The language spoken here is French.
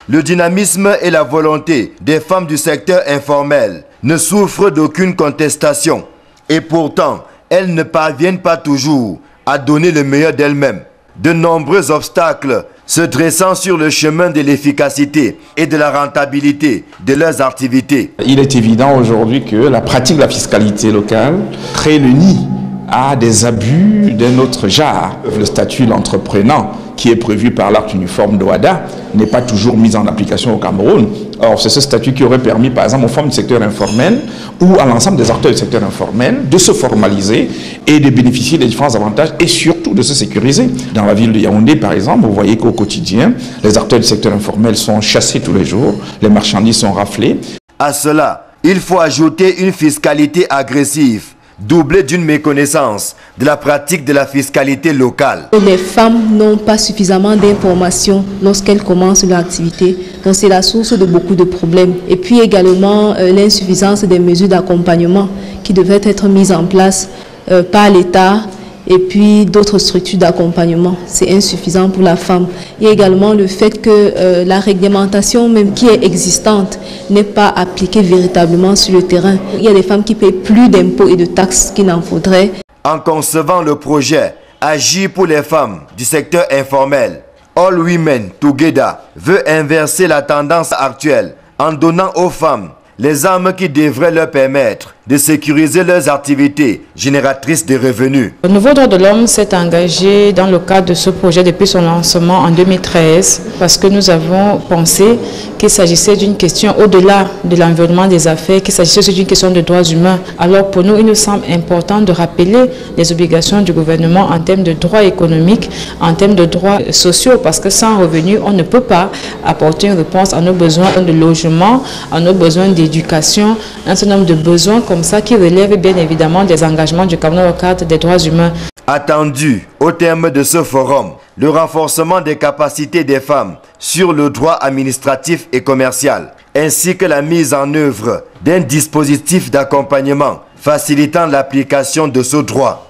Le dynamisme et la volonté des femmes du secteur informel ne souffrent d'aucune contestation. Et pourtant, elles ne parviennent pas toujours à donner le meilleur d'elles-mêmes. De nombreux obstacles se dressant sur le chemin de l'efficacité et de la rentabilité de leurs activités. Il est évident aujourd'hui que la pratique de la fiscalité locale crée le nid à des abus d'un autre genre. Le statut de l'entrepreneur qui est prévu par l'acte uniforme d'Ouada n'est pas toujours mis en application au Cameroun. Or, c'est ce statut qui aurait permis, par exemple, aux femmes du secteur informel ou à l'ensemble des acteurs du secteur informel de se formaliser et de bénéficier des différents avantages et surtout de se sécuriser. Dans la ville de Yaoundé, par exemple, vous voyez qu'au quotidien, les acteurs du secteur informel sont chassés tous les jours, les marchandises sont raflées. À cela, il faut ajouter une fiscalité agressive, doublée d'une méconnaissance de la pratique de la fiscalité locale. Les femmes n'ont pas suffisamment d'informations lorsqu'elles commencent leur activité, donc c'est la source de beaucoup de problèmes. Et puis également l'insuffisance des mesures d'accompagnement qui devaient être mises en place par l'État et puis d'autres structures d'accompagnement. C'est insuffisant pour la femme. Il y a également le fait que la réglementation même qui est existante n'est pas appliquée véritablement sur le terrain. Il y a des femmes qui payent plus d'impôts et de taxes qu'il n'en faudrait. En concevant le projet Agir pour les femmes du secteur informel, All Women Together veut inverser la tendance actuelle en donnant aux femmes les armes qui devraient leur permettre de sécuriser leurs activités génératrices de revenus. Le Nouveau Droit de l'Homme s'est engagé dans le cadre de ce projet depuis son lancement en 2013 parce que nous avons pensé qu'il s'agissait d'une question au-delà de l'environnement des affaires, qu'il s'agissait aussi d'une question de droits humains. Alors pour nous, il nous semble important de rappeler les obligations du gouvernement en termes de droits économiques, en termes de droits sociaux, parce que sans revenus, on ne peut pas apporter une réponse à nos besoins de logement, à nos besoins d'éducation, un certain nombre de besoins comme ça qui relèvent bien évidemment des engagements du Cameroun au cadre des droits humains. Attendu au terme de ce forum, le renforcement des capacités des femmes sur le droit administratif et commercial, ainsi que la mise en œuvre d'un dispositif d'accompagnement facilitant l'application de ce droit.